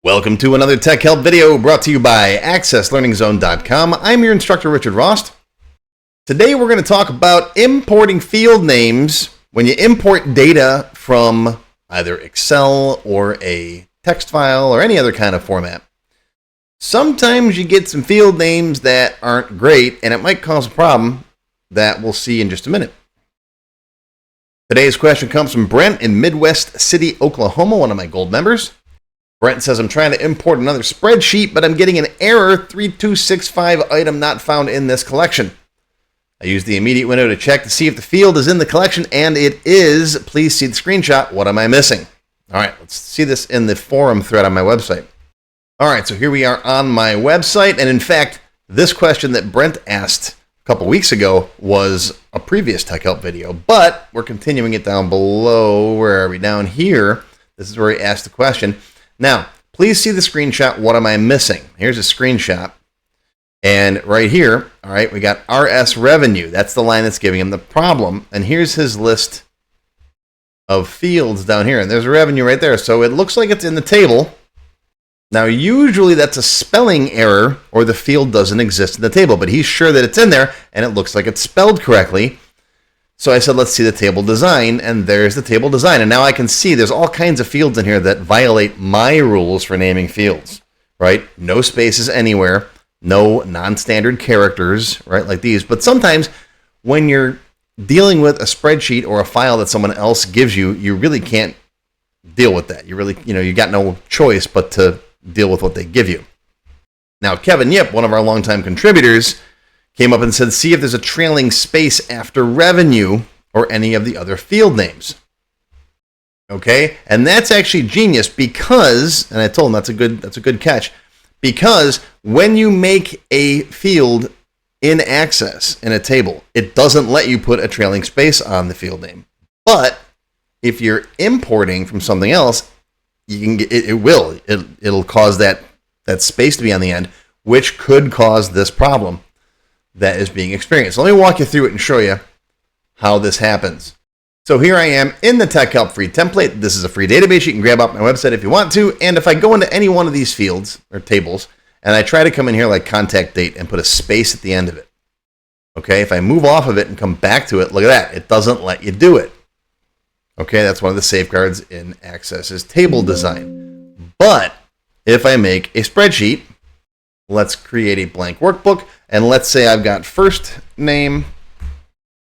Welcome to another Tech Help video brought to you by AccessLearningZone.com. I'm your instructor, Richard Rost. Today we're going to talk about importing field names when you import data from either Excel or a text file or any other kind of format. Sometimes you get some field names that aren't great, and it might cause a problem that we'll see in just a minute. Today's question comes from Brent in Midwest City, Oklahoma, one of my gold members. Brent says, I'm trying to import another spreadsheet, but I'm getting an error 3265 item not found in this collection. I use the immediate window to check to see if the field is in the collection, and it is. Please see the screenshot. What am I missing? All right, let's see this in the forum thread on my website. All right, so here we are on my website, and in fact, this question that Brent asked a couple weeks ago was a previous Tech Help video, but we're continuing it down below. Where are we? Down here. This is where he asked the question. Now, please see the screenshot. What am I missing? Here's a screenshot. And right here, all right, we got RS revenue. That's the line that's giving him the problem. And here's his list of fields down here. And there's a revenue right there. So it looks like it's in the table. Now, usually that's a spelling error or the field doesn't exist in the table. But he's sure that it's in there and it looks like it's spelled correctly. So I said, let's see the table design, and there's the table design. And now I can see there's all kinds of fields in here that violate my rules for naming fields, right? No spaces anywhere, no non-standard characters, right, like these. But sometimes when you're dealing with a spreadsheet or a file that someone else gives you, you really can't deal with that. You really, you got no choice but to deal with what they give you. Now, Kevin Yip, one of our longtime contributors, came up and said, see if there's a trailing space after revenue or any of the other field names. Okay, and that's actually genius because, and I told him that's a good catch, because when you make a field in Access in a table, it doesn't let you put a trailing space on the field name. But if you're importing from something else, you can get it'll cause that space to be on the end, which could cause this problem that is being experienced. Let me walk you through it and show you how this happens. So here I am in the Tech Help free template. This is a free database. You can grab off my website if you want to. And if I go into any one of these fields or tables and I try to come in here like contact date and put a space at the end of it, okay, if I move off of it and come back to it, look at that. It doesn't let you do it. Okay, that's one of the safeguards in Access's table design. But if I make a spreadsheet, let's create a blank workbook. And let's say I've got first name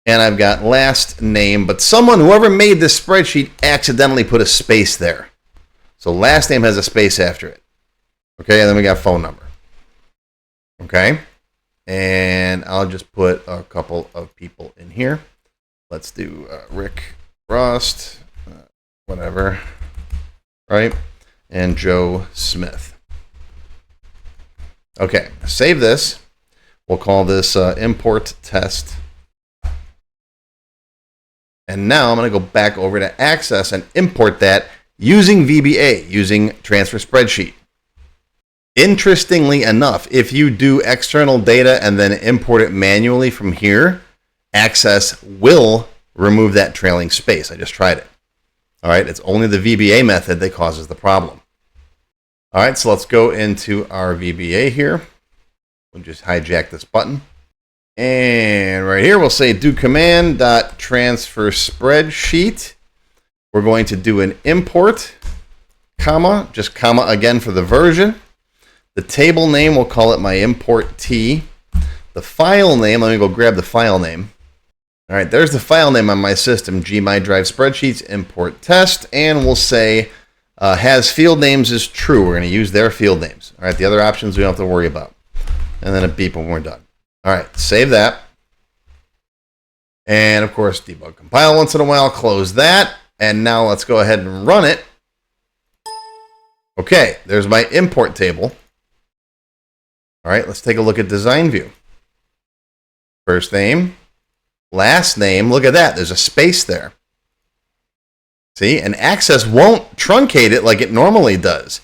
and I've got last name, but whoever made this spreadsheet accidentally put a space there. So last name has a space after it. Okay, and then we got phone number. Okay, and I'll just put a couple of people in here. Let's do Rick Rost, whatever, right? And Joe Smith. Okay, save this. We'll call this import test. And now I'm going to go back over to Access and import that using VBA, using transfer spreadsheet. Interestingly enough, if you do external data and then import it manually from here, Access will remove that trailing space. I just tried it. All right, it's only the VBA method that causes the problem. All right, so let's go into our VBA here. We'll just hijack this button. And right here, we'll say do command.transfer spreadsheet. We're going to do an import, comma, just comma again for the version. The table name, we'll call it my import T. The file name, let me go grab the file name. All right, there's the file name on my system, gmydrive spreadsheets, import test. And we'll say has field names is true. We're going to use their field names. All right, the other options we don't have to worry about. And then a beep when we're done. All right, save that. And of course, debug compile once in a while, close that. And now let's go ahead and run it. Okay, there's my import table. All right, let's take a look at design view. First name, last name, look at that. There's a space there. See, and Access won't truncate it like it normally does.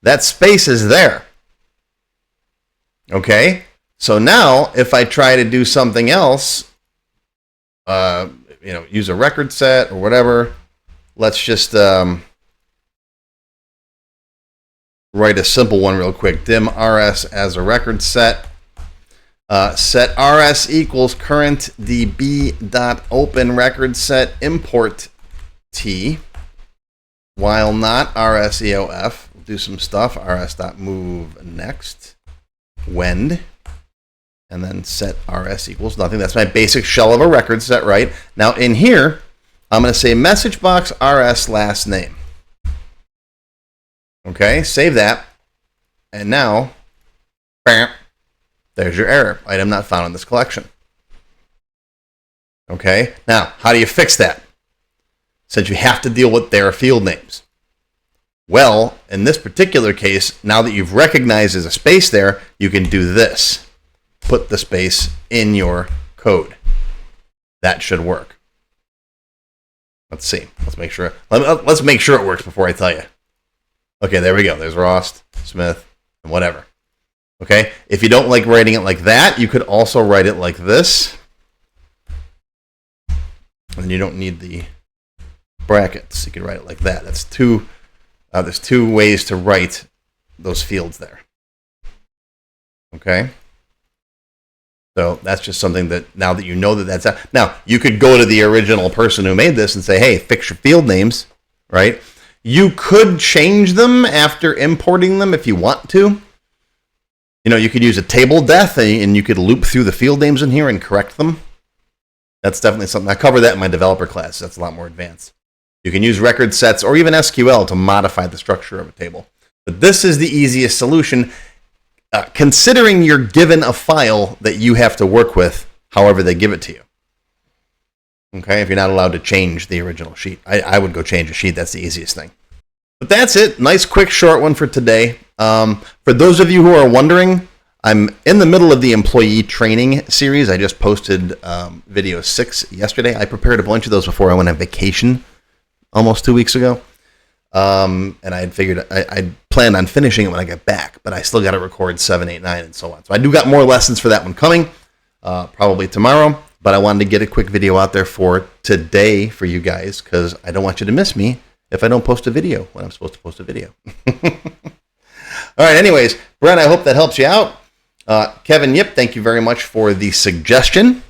That space is there. Okay, so now if I try to do something else, use a record set or whatever, let's just write a simple one real quick. Dim rs as a record set. Set rs equals current db.open record set import t. While not rs.eof, we'll do some stuff. rs.move next. Wend. And then set rs equals nothing. That's my basic shell of a record set, right? Now in here, I'm going to say message box rs last name. Okay, save that. And now, bam, there's your error. Item not found in this collection. Okay, now, how do you fix that? Since you have to deal with their field names. Well, in this particular case, now that you've recognized there's a space there, you can do this. Put the space in your code. That should work. Let's see. Let's make sure. Let's make sure it works before I tell you. Okay, there we go. There's Rost, Smith, and whatever. Okay, if you don't like writing it like that, you could also write it like this. And you don't need the brackets. You can write it like that. That's two. There's two ways to write those fields there. Okay. So that's just something that now that you know that that's out. Now you could go to the original person who made this and say, "Hey, fix your field names," right? You could change them after importing them if you want to. You know, you could use a tabledef and you could loop through the field names in here and correct them. That's definitely something. I cover that in my developer class. That's a lot more advanced. You can use record sets or even SQL to modify the structure of a table. But this is the easiest solution, considering you're given a file that you have to work with however they give it to you. Okay, if you're not allowed to change the original sheet. I would go change a sheet. That's the easiest thing. But that's it. Nice, quick, short one for today. For those of you who are wondering, I'm in the middle of the employee training series. I just posted video 6 yesterday. I prepared a bunch of those before I went on vacation almost 2 weeks ago. And I had figured I planned on finishing it when I get back, but I still got to record 7, 8, 9, and so on. So I do got more lessons for that one coming, probably tomorrow. But I wanted to get a quick video out there for today for you guys because I don't want you to miss me if I don't post a video when I'm supposed to post a video. All right, anyways, Brent, I hope that helps you out. Kevin Yip, thank you very much for the suggestion.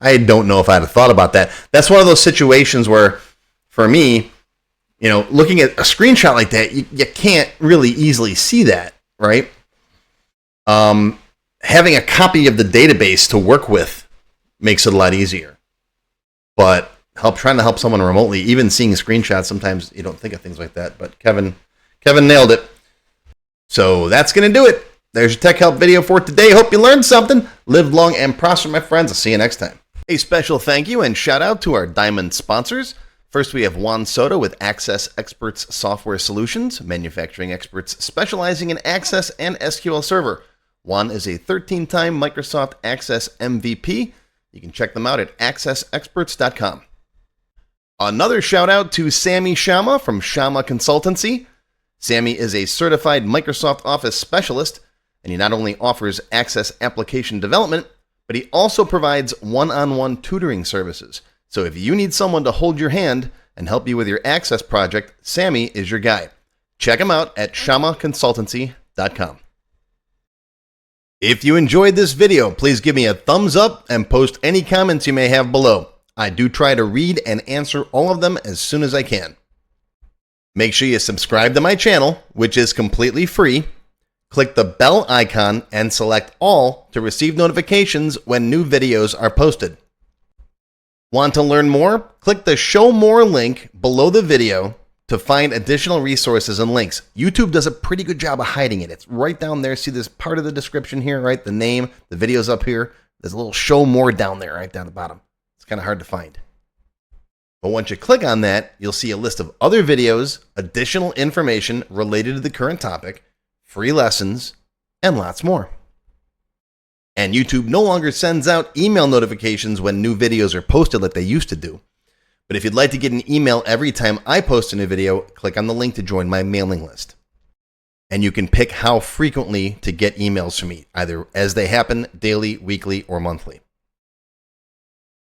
I don't know if I'd have thought about that. That's one of those situations where, for me, you know, looking at a screenshot like that, you can't really easily see that, right? Having a copy of the database to work with makes it a lot easier. But trying to help someone remotely, even seeing screenshots, sometimes you don't think of things like that. But Kevin nailed it. So that's going to do it. There's your Tech Help video for today. Hope you learned something. Live long and prosper, my friends. I'll see you next time. A special thank you and shout out to our diamond sponsors. First, we have Juan Soto with Access Experts Software Solutions, manufacturing experts specializing in Access and SQL Server. Juan is a 13-time Microsoft Access MVP. You can check them out at accessexperts.com. Another shout out to Sammy Shama from Shama Consultancy. Sammy is a certified Microsoft Office specialist, and he not only offers Access application development, but he also provides one-on-one tutoring services. So if you need someone to hold your hand and help you with your Access project, Sammy is your guy. Check him out at shamaconsultancy.com. If you enjoyed this video, please give me a thumbs up and post any comments you may have below. I do try to read and answer all of them as soon as I can. Make sure you subscribe to my channel, which is completely free. Click the bell icon and select all to receive notifications when new videos are posted. Want to learn more? Click the Show More link below the video to find additional resources and links. YouTube does a pretty good job of hiding it. It's right down there. See this part of the description here, right? The name, the video's up here. There's a little Show More down there, right down the bottom. It's kind of hard to find. But once you click on that, you'll see a list of other videos, additional information related to the current topic, free lessons, and lots more. And YouTube no longer sends out email notifications when new videos are posted like they used to do. But if you'd like to get an email every time I post a new video, click on the link to join my mailing list. And you can pick how frequently to get emails from me, either as they happen, daily, weekly, or monthly.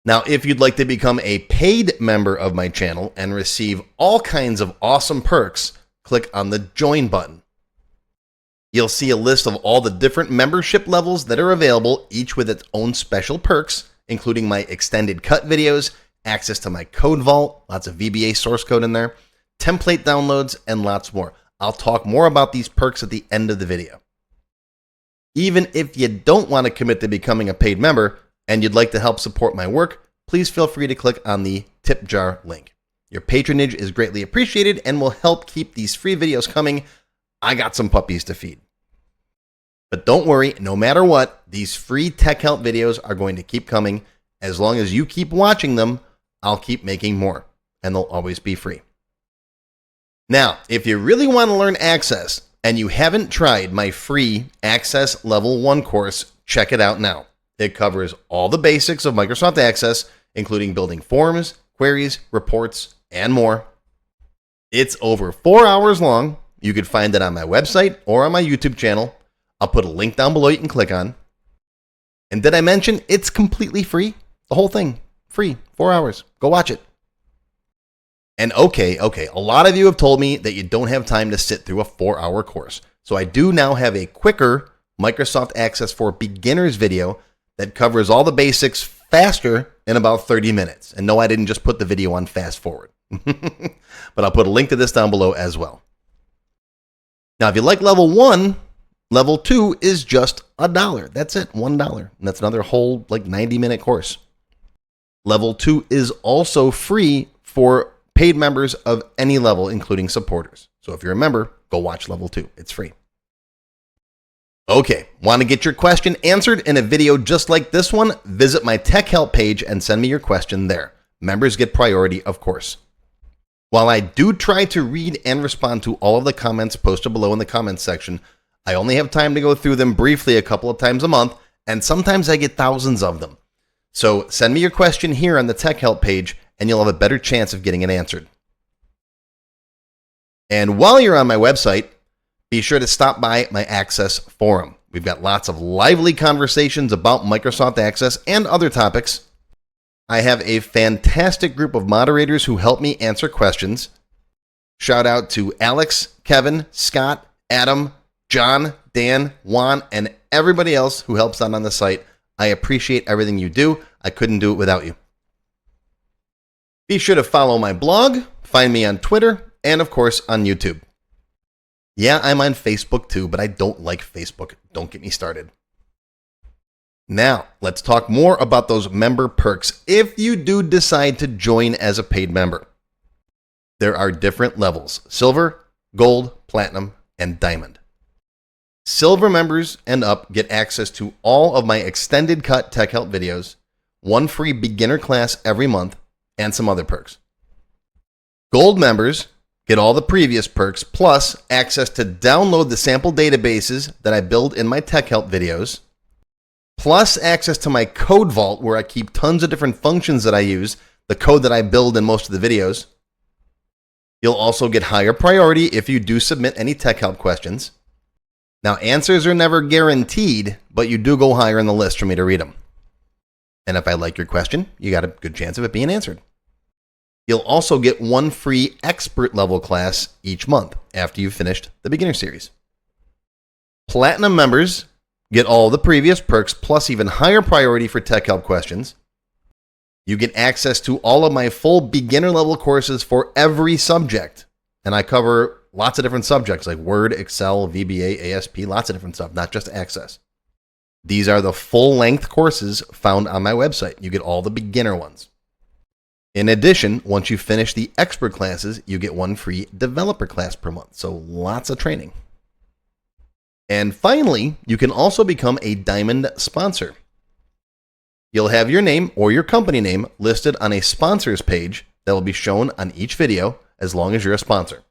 Now, if you'd like to become a paid member of my channel and receive all kinds of awesome perks, click on the Join button. You'll see a list of all the different membership levels that are available, each with its own special perks, including my extended cut videos, access to my code vault, lots of VBA source code in there, template downloads, and lots more. I'll talk more about these perks at the end of the video. Even if you don't want to commit to becoming a paid member and you'd like to help support my work, please feel free to click on the tip jar link. Your patronage is greatly appreciated and will help keep these free videos coming. I got some puppies to feed. But don't worry, no matter what, these free tech help videos are going to keep coming. As long as you keep watching them, I'll keep making more, and they'll always be free. Now, if you really want to learn Access and you haven't tried my free Access Level 1 course, check it out now. It covers all the basics of Microsoft Access, including building forms, queries, reports, and more. It's over 4 hours long. You can find it on my website or on my YouTube channel. I'll put a link down below you can click on. And did I mention it's completely free? The whole thing, free, 4 hours. Go watch it. And okay, a lot of you have told me that you don't have time to sit through a 4-hour course. So I do now have a quicker Microsoft Access for Beginners video that covers all the basics faster in about 30 minutes. And no, I didn't just put the video on fast forward. But I'll put a link to this down below as well. Now, if you like level 1, level 2 is just $1. That's it, $1. And that's another whole 90-minute course. Level 2 is also free for paid members of any level, including supporters. So if you're a member, go watch level 2. It's free. Okay, want to get your question answered in a video just like this one? Visit my Tech Help page and send me your question there. Members get priority, of course. While I do try to read and respond to all of the comments posted below in the comments section, I only have time to go through them briefly a couple of times a month, and sometimes I get thousands of them. So send me your question here on the Tech Help page, and you'll have a better chance of getting it answered. And while you're on my website, be sure to stop by my Access forum. We've got lots of lively conversations about Microsoft Access and other topics. I have a fantastic group of moderators who help me answer questions. Shout out to Alex, Kevin, Scott, Adam, John, Dan, Juan, and everybody else who helps out on the site. I appreciate everything you do. I couldn't do it without you. Be sure to follow my blog, find me on Twitter, and of course on YouTube. Yeah, I'm on Facebook too, but I don't like Facebook. Don't get me started. Now, let's talk more about those member perks if you do decide to join as a paid member. There are different levels: Silver, Gold, Platinum, and Diamond. Silver members and up get access to all of my extended cut Tech Help videos, one free beginner class every month, and some other perks. Gold members get all the previous perks, plus access to download the sample databases that I build in my Tech Help videos, plus access to my code vault where I keep tons of different functions that I use, the code that I build in most of the videos. You'll also get higher priority if you do submit any Tech Help questions. Now, answers are never guaranteed, but you do go higher in the list for me to read them. And if I like your question, you got a good chance of it being answered. You'll also get one free expert level class each month after you've finished the beginner series. Platinum members get all the previous perks plus even higher priority for Tech Help questions. You get access to all of my full beginner level courses for every subject. And I cover lots of different subjects like Word, Excel, VBA, ASP, lots of different stuff, not just Access. These are the full-length courses found on my website. You get all the beginner ones. In addition, once you finish the expert classes, you get one free developer class per month. So lots of training. And finally, you can also become a Diamond sponsor. You'll have your name or your company name listed on a sponsors page that will be shown on each video as long as you're a sponsor.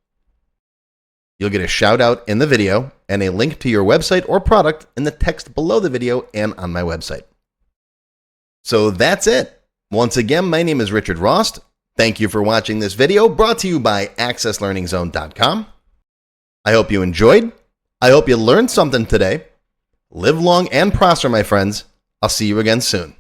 You'll get a shout out in the video and a link to your website or product in the text below the video and on my website. So that's it. Once again, my name is Richard Rost. Thank you for watching this video brought to you by accesslearningzone.com. I hope you enjoyed. I hope you learned something today. Live long and prosper, my friends. I'll see you again soon.